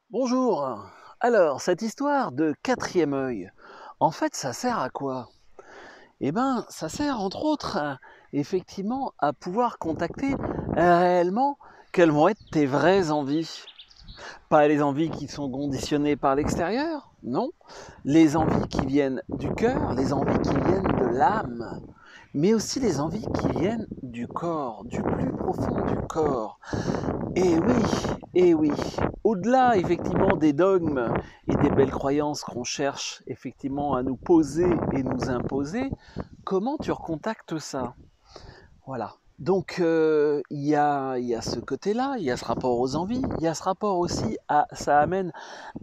Bonjour. Alors, cette histoire de quatrième œil, en fait, ça sert à quoi? Eh ben, ça sert entre autres, effectivement, à pouvoir contacter réellement quelles vont être tes vraies envies. Pas les envies qui sont conditionnées par l'extérieur, non. Les envies qui viennent du cœur, les envies qui viennent de l'âme, mais aussi les envies qui viennent du corps, du plus profond du corps. Et oui, au-delà effectivement des dogmes et des belles croyances qu'on cherche effectivement à nous poser et nous imposer, comment tu recontactes ça? Voilà. Donc il y a ce côté-là, il y a ce rapport aux envies, il y a ce rapport aussi à ça amène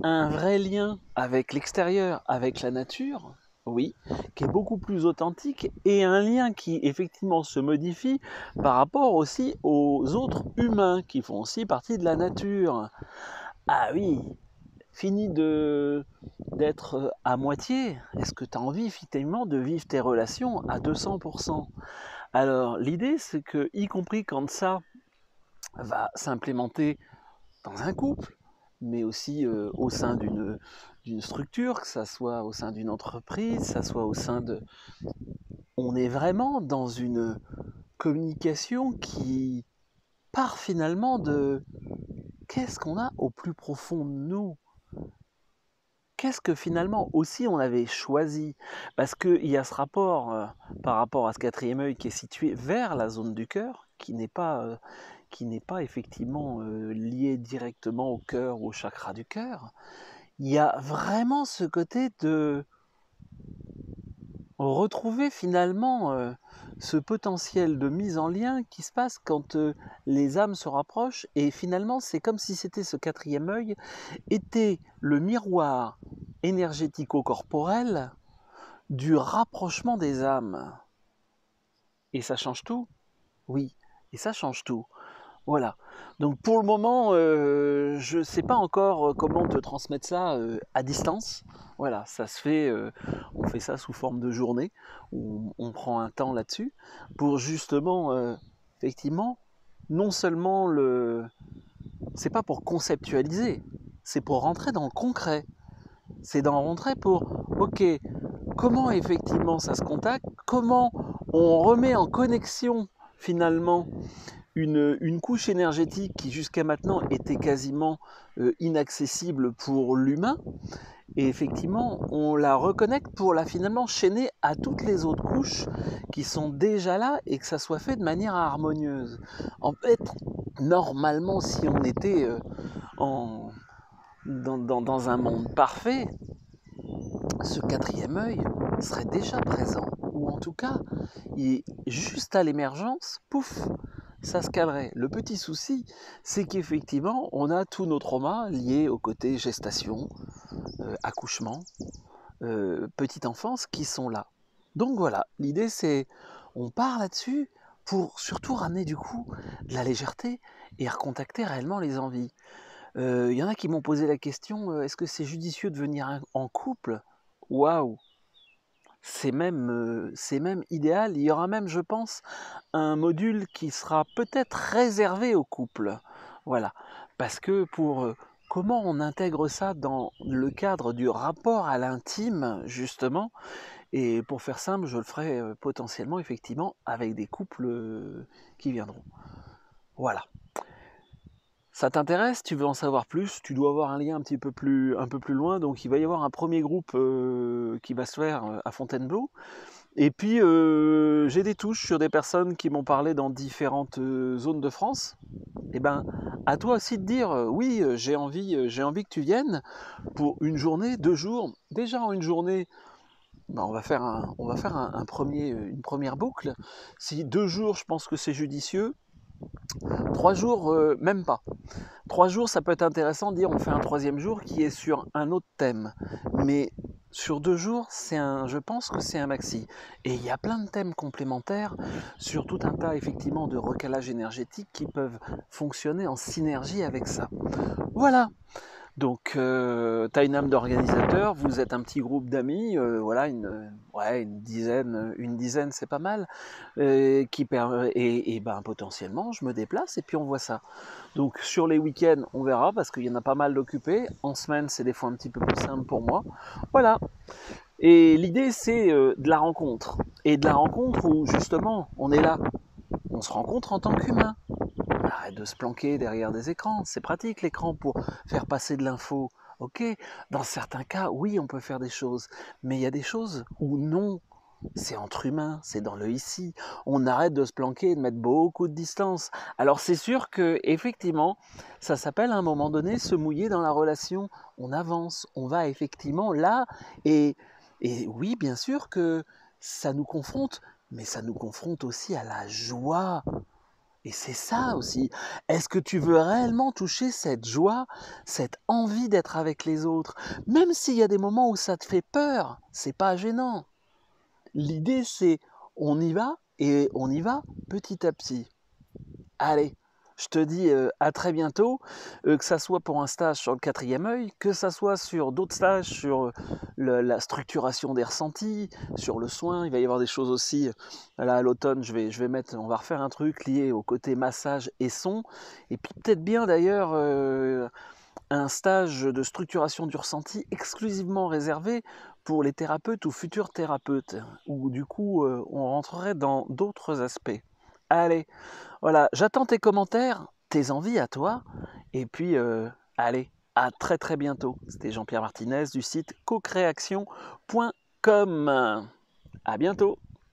un vrai lien avec l'extérieur, avec la nature, oui, qui est beaucoup plus authentique et un lien qui effectivement se modifie par rapport aussi aux autres humains qui font aussi partie de la nature. Ah oui, fini d'être à moitié. Est-ce que tu as envie effectivement de vivre tes relations à 200%? Alors l'idée c'est que, y compris quand ça va s'implémenter dans un couple, mais aussi au sein d'une structure, que ça soit au sein d'une entreprise, que ça soit au sein de... On est vraiment dans une communication qui part finalement de qu'est-ce qu'on a au plus profond de nous. Qu'est-ce que finalement aussi on avait choisi? Parce qu'il y a ce rapport par rapport à ce quatrième œil qui est situé vers la zone du cœur, qui n'est pas effectivement lié directement au cœur ou au chakra du cœur. Il y a vraiment ce côté de retrouver finalement ce potentiel de mise en lien qui se passe quand les âmes se rapprochent, et finalement c'est comme si c'était ce quatrième œil était le miroir énergético-corporel du rapprochement des âmes. Et ça change tout. Oui, et ça change tout. Voilà. Donc pour le moment, je ne sais pas encore comment te transmettre ça à distance. Voilà, ça se fait, on fait ça sous forme de journée, où on prend un temps là-dessus, pour justement, effectivement, non seulement le... C'est pas pour conceptualiser, c'est pour rentrer dans le concret. C'est d'en rentrer pour, ok, comment effectivement ça se contacte, comment on remet en connexion finalement une couche énergétique qui jusqu'à maintenant était quasiment inaccessible pour l'humain, et effectivement on la reconnecte pour la finalement chaîner à toutes les autres couches qui sont déjà là, et que ça soit fait de manière harmonieuse. En fait, normalement, si on était en, dans un monde parfait, ce quatrième œil serait déjà présent, ou en tout cas, juste à l'émergence, pouf, ça se calerait. Le petit souci, c'est qu'effectivement, on a tous nos traumas liés au côté gestation, accouchement, petite enfance qui sont là. Donc voilà, l'idée c'est, on part là-dessus pour surtout ramener du coup de la légèreté et recontacter réellement les envies. Il y en a qui m'ont posé la question, est-ce que c'est judicieux de venir en couple? Waouh, c'est même idéal. Il y aura même, je pense, un module qui sera peut-être réservé aux couples. Voilà. Parce que pour comment on intègre ça dans le cadre du rapport à l'intime, justement, et pour faire simple, je le ferai potentiellement, effectivement, avec des couples qui viendront. Voilà. Ça t'intéresse? Tu veux en savoir plus? Tu dois avoir un lien un peu plus loin. Donc il va y avoir un premier groupe qui va se faire à Fontainebleau. Et puis j'ai des touches sur des personnes qui m'ont parlé dans différentes zones de France. Et ben, à toi aussi de dire oui, j'ai envie que tu viennes pour une journée, 2 jours. Déjà en une journée, ben, on va faire une première boucle. Si 2 jours, je pense que c'est judicieux. 3 jours, même pas. 3 jours, ça peut être intéressant de dire on fait un troisième jour qui est sur un autre thème. Mais sur 2 jours, je pense que c'est un maxi. Et il y a plein de thèmes complémentaires sur tout un tas effectivement de recalage énergétique qui peuvent fonctionner en synergie avec ça. Voilà. Donc, tu as une âme d'organisateur, vous êtes un petit groupe d'amis, voilà, ouais, une dizaine, c'est pas mal, et ben potentiellement, je me déplace et puis on voit ça. Donc sur les week-ends, on verra parce qu'il y en a pas mal d'occupés. En semaine, c'est des fois un petit peu plus simple pour moi. Voilà. Et l'idée, c'est de la rencontre. Et de la rencontre où justement, on est là. On se rencontre en tant qu'humain. On arrête de se planquer derrière des écrans. C'est pratique l'écran pour faire passer de l'info. Ok, dans certains cas, oui, on peut faire des choses. Mais il y a des choses où non. C'est entre humains, c'est dans le ici. On arrête de se planquer et de mettre beaucoup de distance. Alors c'est sûr que effectivement, ça s'appelle à un moment donné se mouiller dans la relation. On avance, on va effectivement là, et, et oui, bien sûr que ça nous confronte, mais ça nous confronte aussi à la joie. Et c'est ça aussi. Est-ce que tu veux réellement toucher cette joie, cette envie d'être avec les autres, même s'il y a des moments où ça te fait peur, c'est pas gênant. L'idée, c'est on y va et on y va petit à petit. Allez, je te dis à très bientôt, que ça soit pour un stage sur le quatrième œil, que ça soit sur d'autres stages, sur la structuration des ressentis, sur le soin. Il va y avoir des choses aussi. Là, à l'automne, on va refaire un truc lié au côté massage et son. Et puis peut-être bien d'ailleurs un stage de structuration du ressenti exclusivement réservé pour les thérapeutes ou futurs thérapeutes, où du coup on rentrerait dans d'autres aspects. Allez, voilà, j'attends tes commentaires, tes envies à toi, et puis allez, à très très bientôt. C'était Jean-Pierre Martinez du site cocréaction.com. À bientôt.